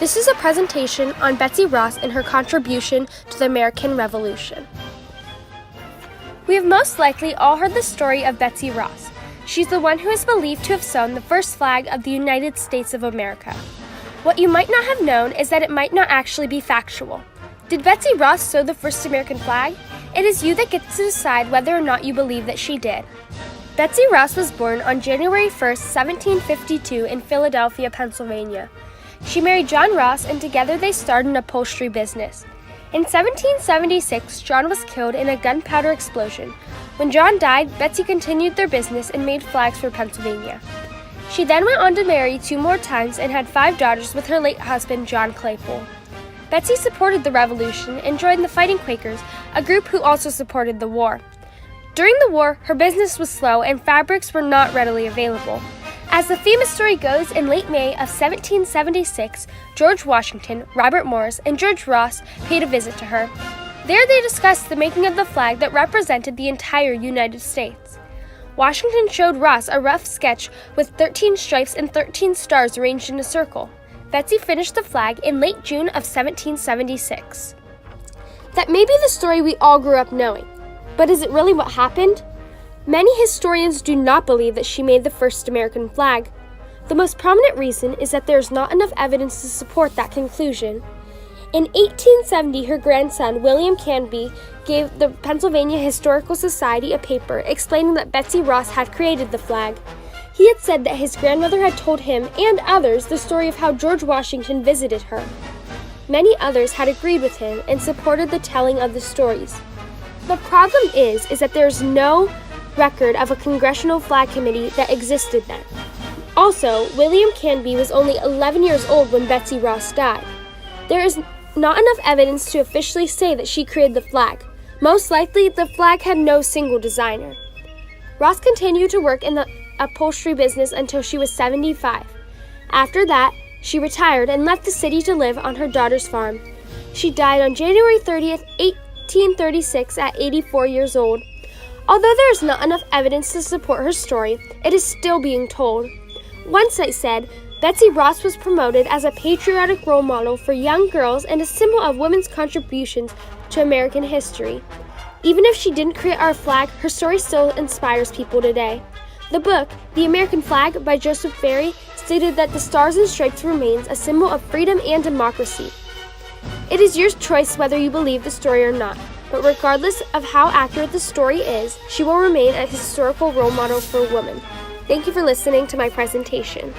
This is a presentation on Betsy Ross and her contribution to the American Revolution. We have most likely all heard the story of Betsy Ross. She's the one who is believed to have sewn the first flag of the United States of America. What you might not have known is that it might not actually be factual. Did Betsy Ross sew the first American flag? It is you that gets to decide whether or not you believe that she did. Betsy Ross was born on January 1st, 1752 in Philadelphia, Pennsylvania. She married John Ross, and together they started an upholstery business. In 1776, John was killed in a gunpowder explosion. When John died, Betsy continued their business and made flags for Pennsylvania. She then went on to marry 2 more times and had 5 daughters with her late husband, John Claypool. Betsy supported the Revolution and joined the Fighting Quakers, a group who also supported the war. During the war, her business was slow and fabrics were not readily available. As the famous story goes, in late May of 1776, George Washington, Robert Morris, and George Ross paid a visit to her. There they discussed the making of the flag that represented the entire United States. Washington showed Ross a rough sketch with 13 stripes and 13 stars arranged in a circle. Betsy finished the flag in late June of 1776. That may be the story we all grew up knowing, but is it really what happened? Many historians do not believe that she made the first American flag. The most prominent reason is that there is not enough evidence to support that conclusion. In 1870, her grandson, William Canby, gave the Pennsylvania Historical Society a paper explaining that Betsy Ross had created the flag. He had said that his grandmother had told him and others the story of how George Washington visited her. Many others had agreed with him and supported the telling of the stories. The problem is that there is no record of a congressional flag committee that existed then. Also, William Canby was only 11 years old when Betsy Ross died. There is not enough evidence to officially say that she created the flag. Most likely, the flag had no single designer. Ross continued to work in the upholstery business until she was 75. After that, she retired and left the city to live on her daughter's farm. She died on January 30th, 1836 at 84 years old. Although there is not enough evidence to support her story, it is still being told. One site said, Betsy Ross was promoted as a patriotic role model for young girls and a symbol of women's contributions to American history. Even if she didn't create our flag, her story still inspires people today. The book, The American Flag by Joseph Barry, stated that the stars and stripes remains a symbol of freedom and democracy. It is your choice whether you believe the story or not, but regardless of how accurate the story is, she will remain a historical role model for women. Thank you for listening to my presentation.